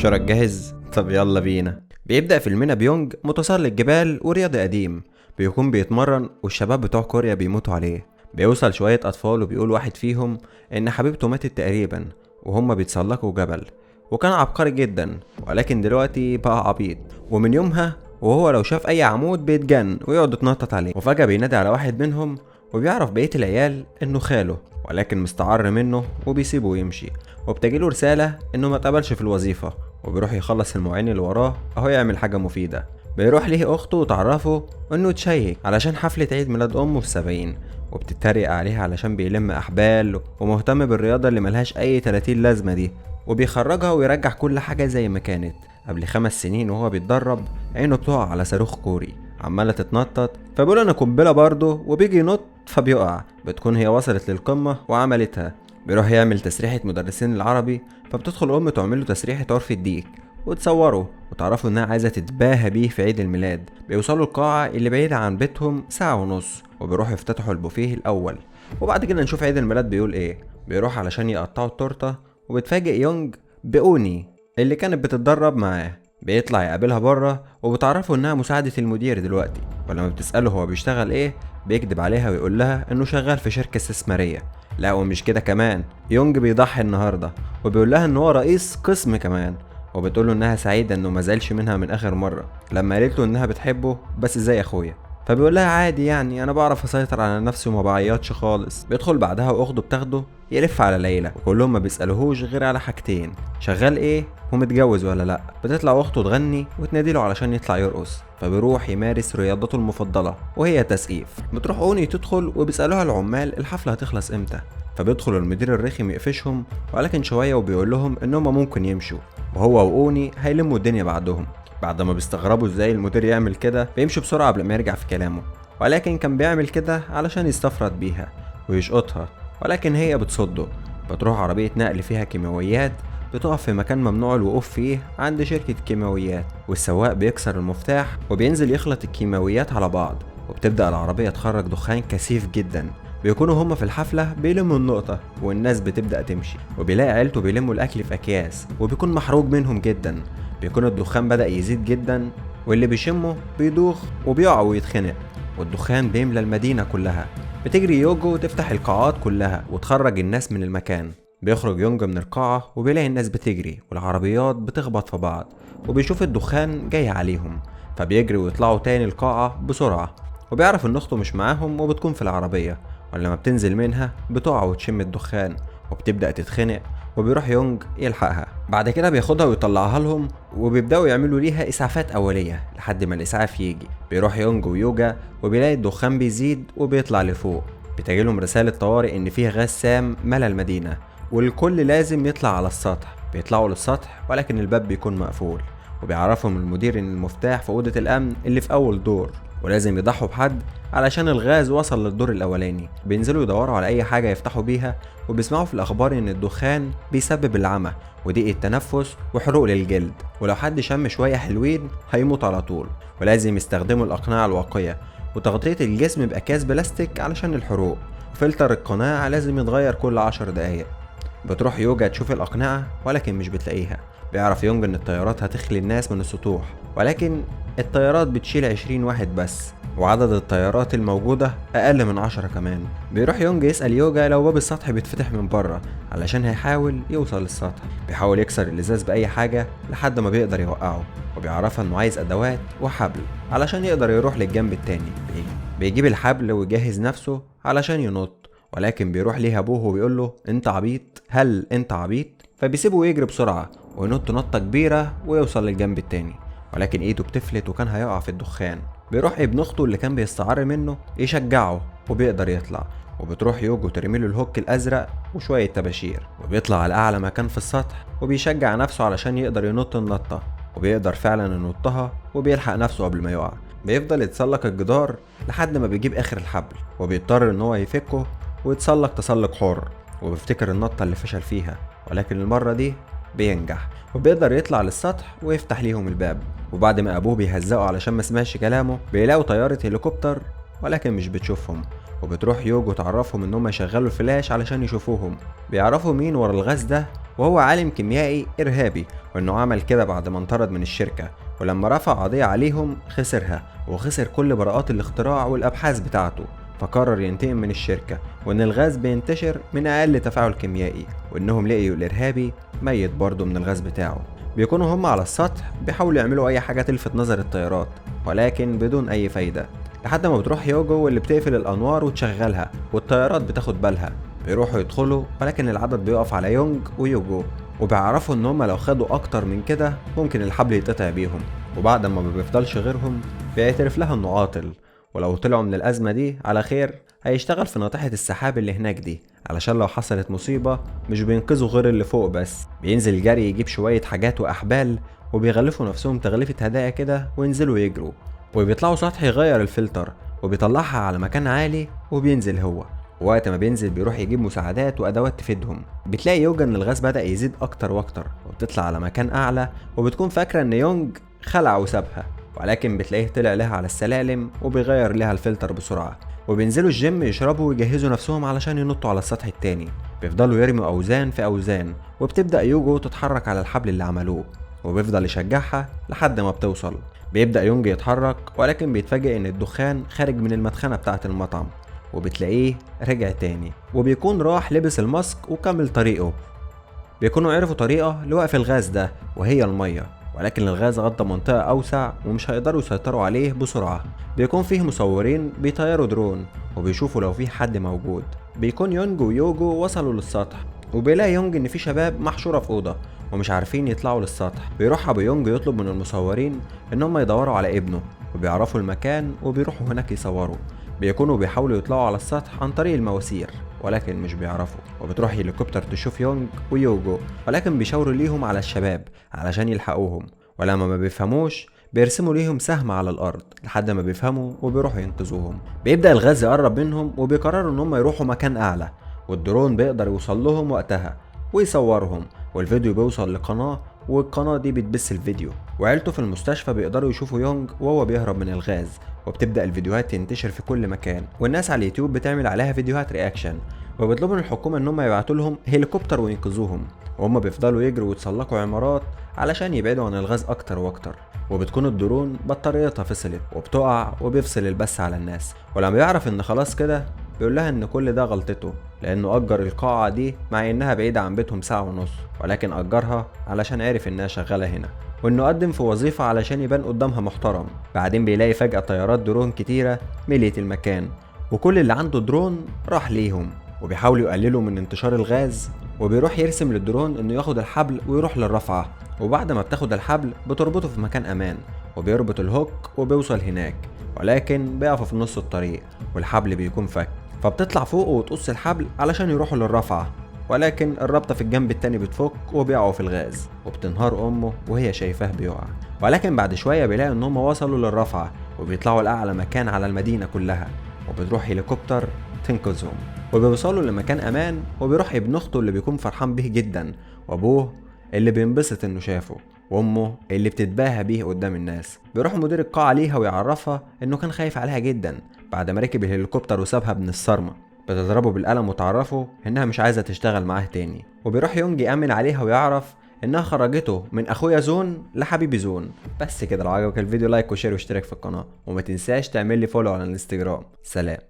شارك جاهز؟ طب يلا بينا. بيبدأ فيلمنا بيونج متسلق جبال ورياضي قديم، بيكون بيتمرن والشباب بتوع كوريا بيموتوا عليه. بيوصل شوية أطفال وبيقول واحد فيهم إن حبيبته ماتت تقريبا وهم بيتسلقوا جبل، وكان عبقري جدا، ولكن دلوقتي بقى عبيط. ومن يومها وهو لو شاف أي عمود بيتجن ويقعد يتنطط عليه. وفجأة بينادي على واحد منهم وبيعرف بقية العيال إنه خاله، ولكن مستعر منه وبيسيبه ويمشي. وبتجيله رسالة إنه ما اتقبلش في الوظيفة، وبيروح يخلص المعين اللي وراه أهو يعمل حاجة مفيدة. بيروح ليه أخته وتعرفه إنه تشيك علشان حفلة عيد ميلاد أمه في 70، وبتتريق عليها علشان بيلم أحبال ومهتم بالرياضة اللي ملهاش أي 30 لازمة دي. وبيخرجها ويرجع كل حاجة زي ما كانت. قبل 5 سنين وهو بيتدرب عينه بتقع على صاروخ كوري عمالة تتنطط، فبيقول أنا قنبلة برضه، وبيجي ينط فبيقع. بتكون هي وصلت للقمة وعملتها. بيروح يعمل تسريحة مدرسين العربي، فبتدخل أمه تعمله تسريحة عرف الديك وتصوره وتعرفوا إنها عايزة تتباهى بيه في عيد الميلاد. بيوصلوا القاعة اللي بعيدة عن بيتهم ساعة ونص، وبيروحوا يفتتحوا البوفيه الأول. وبعد كده نشوف عيد الميلاد بيقول إيه. بيروح علشان يقطعوا التورتة، وبتفاجئ يونج بأوني اللي كانت بتتدرب معاه. بيطلع يقابلها بره وبتعرفوا انها مساعدة المدير دلوقتي، ولما بتسأله هو بيشتغل ايه بيكذب عليها ويقول لها انه شغال في شركة استثمارية. لا ومش كده كمان، يونج بيضحي النهاردة وبيقول لها ان هو رئيس قسم كمان. وبتقول له انها سعيدة انه ما زعلش منها من اخر مرة لما قالت له انها بتحبه بس زي اخويا. فبيقول لها عادي يعني انا بعرف اسيطر على نفسي وما بعيطش خالص. بيدخل بعدها واخده بتاخده يلف على ليلى، وكلهم ما بيسالوهوش غير على حاجتين: شغال ايه ومتجوز ولا لا. بتطلع اخته تغني وتناديله علشان يطلع يرقص، فبيروح يمارس رياضته المفضله وهي تسقيف. بتروح اوني تدخل وبيسالوها العمال الحفله هتخلص امتى، فبيدخل المدير الرخم يقفشهم، ولكن شويه وبيقول لهم انهم ممكن يمشوا وهو واوني هيلموا الدنيا بعدهم. بعد ما بيستغربوا ازاي المدير يعمل كده بيمشي بسرعه قبل ما يرجع في كلامه، ولكن كان بيعمل كده علشان يستفرد بيها ويشقطها، ولكن هي بتصده. بتروح عربيه نقل فيها كيماويات بتقف في مكان ممنوع الوقوف فيه عند شركه كيماويات، والسواق بيكسر المفتاح وبينزل يخلط الكيماويات على بعض، وبتبدا العربيه تخرج دخان كثيف جدا. بيكونوا هما في الحفلة بيلموا النقطة والناس بتبدأ تمشي، وبيلاقي عيلته بيلموا الأكل في أكياس وبيكون محروق منهم جدا. بيكون الدخان بدأ يزيد جدا، واللي بيشمه بيدوخ وبيقع ويتخنق، والدخان بيملى المدينة كلها. بتجري يوجو وتفتح القاعات كلها وتخرج الناس من المكان. بيخرج يونج من القاعة وبيلاقي الناس بتجري والعربيات بتخبط في بعض، وبيشوف الدخان جاي عليهم، فبيجري ويطلعوا تاني القاعة بسرعة. وبيعرف ان اخته مش معاهم وبتكون في العربية، ولما بتنزل منها بتقع وتشم الدخان وبتبدأ تتخنق، وبيروح يونج يلحقها. بعد كده بياخدها ويطلعها لهم، وبيبدأوا يعملوا ليها إسعافات أولية لحد ما الإسعاف يجي. بيروح يونج ويوجا وبيلاقي الدخان بيزيد وبيطلع لفوق. بتجيلهم رسالة طوارئ إن فيه غاز سام ملا المدينة والكل لازم يطلع على السطح. بيطلعوا للسطح ولكن الباب بيكون مقفول، وبيعرفهم المدير إن المفتاح في أوضة الأمن اللي في أول دور، ولازم يضحوا بحد علشان الغاز وصل للدور الاولاني. بينزلوا يدوروا على اي حاجه يفتحوا بيها، وبيسمعوا في الاخبار ان الدخان بيسبب العمى وضيق التنفس وحروق للجلد، ولو حد شم شويه حلوين هيموت على طول، ولازم يستخدموا الاقنعه الواقيه وتغطيه الجسم باكياس بلاستيك علشان الحروق، وفلتر القناع لازم يتغير كل 10 دقايق. بتروح يوجا تشوف الاقنعه ولكن مش بتلاقيها. بيعرف يونج ان الطيارات هتخلي الناس من السطوح، ولكن الطيارات بتشيل 20 واحد بس، وعدد الطيارات الموجودة أقل من 10 كمان. بيروح يونج يسأل يوجا لو باب السطح بيتفتح من بره علشان هيحاول يوصل للسطح. بيحاول يكسر الإزاز بأي حاجة لحد ما بيقدر يوقعه، وبيعرفها إنه عايز أدوات وحبل علشان يقدر يروح للجنب التاني. بيجيب الحبل ويجهز نفسه علشان ينط، ولكن بيروح ليه أبوه وبيقول له أنت عبيط، هل أنت عبيط؟ فبيسيبه يجري بسرعة وينط نطة كبيرة ويوصل للجنب التاني، ولكن ايده بتفلت وكان هيقع في الدخان. بيروح ابن اخته اللي كان بيستعر منه يشجعه وبيقدر يطلع، وبتروح يوجو ترميله الهوك الازرق وشويه طباشير، وبيطلع على اعلى مكان في السطح وبيشجع نفسه علشان يقدر ينط النطه، وبيقدر فعلا ينطها وبيلحق نفسه قبل ما يقع. بيفضل يتسلق الجدار لحد ما بيجيب اخر الحبل، وبيضطر ان هو يفكه ويتسلق تسلق حر، وبيفتكر النطه اللي فشل فيها، ولكن المره دي بينجح وبيقدر يطلع للسطح ويفتح ليهم الباب. وبعد ما ابوه بيهزقه علشان ما سمعش كلامه بيلاقوا طيارة هليكوبتر ولكن مش بتشوفهم، وبتروح يوجو تعرفهم ان هم يشغلوا الفلاش علشان يشوفوهم. بيعرفوا مين ورا الغاز ده، وهو عالم كيميائي ارهابي، وانه عمل كده بعد ما انطرد من الشركة، ولما رفع قضية عليهم خسرها وخسر كل براءات الاختراع والابحاث بتاعته. فقرر ينتقم من الشركة، وان الغاز بينتشر من اقل تفاعل كيميائي، وانهم لقيوا الارهابي ميت برضه من الغاز بتاعه. بيكونوا هم على السطح بيحاولوا يعملوا اي حاجة تلفت نظر الطيارات، ولكن بدون اي فايدة، لحد ما بتروح يوجو واللي بتقفل الانوار وتشغلها والطيارات بتاخد بالها. بيروحوا يدخلوا، ولكن العدد بيقف على يونج ويوجو، وبيعرفوا ان هم لو خدوا اكتر من كده ممكن الحبل يتقطع بيهم. وبعد ما بيفضلش غيرهم بيعترف لها انه عاطل، ولو طلعوا من الازمة دي على خير هيشتغل في ناطحة السحاب اللي هناك دي، علشان لو حصلت مصيبة مش بينقذوا غير اللي فوق بس. بينزل جري يجيب شوية حاجات واحبال، وبيغلفوا نفسهم تغليفة هدايا كده وينزلوا يجروا، وبيطلعوا سطح يغير الفلتر وبيطلعها على مكان عالي وبينزل هو. وقت ما بينزل بيروح يجيب مساعدات وادوات تفيدهم. بتلاقي يوجا ان الغاز بدأ يزيد اكتر واكتر، وبتطلع على مكان اعلى، وبتكون فاكرة ان يونج خلع وسابها، ولكن بتلاقيه طلع لها على السلالم وبيغير لها الفلتر بسرعة. وبينزلوا الجيم يشربوا ويجهزوا نفسهم علشان ينطوا على السطح التاني. بيفضلوا يرموا اوزان في اوزان، وبتبدأ يوجو تتحرك على الحبل اللي عملوه، وبيفضل يشجعها لحد ما بتوصل. بيبدأ يونج يتحرك، ولكن بيتفاجئ ان الدخان خارج من المدخنة بتاعة المطعم، وبتلاقيه رجع تاني، وبيكون راح لبس الماسك وكمل طريقه. بيكونوا عرفوا طريقة لوقف الغاز ده، وهي المية، ولكن الغاز غطى منطقة أوسع ومش هيقدروا يسيطروا عليه بسرعة. بيكون فيه مصورين بيطيروا درون وبيشوفوا لو في حد موجود. بيكون يونج ويوجو وصلوا للسطح، وبيلاقي يونج ان في شباب محشورة في أوضة ومش عارفين يطلعوا للسطح. بيروح ابو يونج يطلب من المصورين ان هم يدوروا على ابنه، وبيعرفوا المكان وبيروحوا هناك يصوروا. بيكونوا بيحاولوا يطلعوا على السطح عن طريق المواسير، ولكن مش بيعرفوا. وبتروح هليكوبتر تشوف يونج ويوجو، ولكن بيشاوروا ليهم على الشباب علشان يلحقوهم، ولما ما بيفهموش بيرسموا ليهم سهم على الارض لحد ما بيفهموا وبيروحوا ينقذوهم. بيبدأ الغاز يقرب منهم، وبيقرروا ان هم يروحوا مكان اعلى، والدرون بيقدر يوصل لهم وقتها ويصورهم، والفيديو بيوصل لقناة، والقناة دي بتبث الفيديو. وعيلته في المستشفى بيقدروا يشوفوا يونج وهو بيهرب من الغاز، وبتبدأ الفيديوهات تنتشر في كل مكان، والناس على اليوتيوب بتعمل عليها فيديوهات رياكشن، وبيطلبوا من الحكومة ان هم يبعتوا لهم هليكوبتر وينقذوهم. وهم بيفضلوا يجروا ويتسلقوا عمارات علشان يبعدوا عن الغاز اكتر واكتر. وبتكون الدرون بطاريتها فصلت وبتقع، وبيفصل البث على الناس. ولما يعرف ان خلاص كده بيقول لها ان كل ده غلطته، لانه اجر القاعة دي مع انها بعيدة عن بيتهم ساعة ونص، ولكن اجرها علشان عرف انها شغالة هنا، وانه قدم في وظيفة علشان يبان قدامها محترم. بعدين بيلاقي فجأة طيارات درون كتيرة مليت المكان، وكل اللي عنده درون راح ليهم، وبيحاولوا يقللوا من انتشار الغاز. وبيروح يرسم للدرون انه ياخد الحبل ويروح للرفعة، وبعد ما بتاخد الحبل بتربطه في مكان امان، وبيربط الهوك وبيوصل هناك، ولكن بيقف في نص الطريق والحبل بيكون فك. فبتطلع فوق وتقص الحبل علشان يروحوا للرفعة، ولكن الرابطة في الجنب التاني بتفك وبيقعوا في الغاز، وبتنهار امه وهي شايفاه بيقع. ولكن بعد شوية بيلاقي ان هم وصلوا للرفعة، وبيطلعوا لأعلى مكان على المدينة كلها، وبتروح هليكوبتر تنقذهم. وبيوصلوا لمكان امان، وبيروح ابن اخته اللي بيكون فرحان به جدا، وابوه اللي بينبسط انه شافه، وامه اللي بتتباهى بيه قدام الناس. بيروح مدير القاعة ليها ويعرفها انه كان خايف عليها جدا بعد ما ركب الهليكوبتر وسابها من الصرمة. بتضربه بالقلم وتعرفه انها مش عايزة تشتغل معاه تاني. وبيروح يونج يأمن عليها ويعرف انها خرجته من اخويا زون لحبيبي زون. بس كده، لو عجبك الفيديو لايك وشير واشترك في القناة، وما تنساش تعمل لي فولو على الانستجرام. سلام.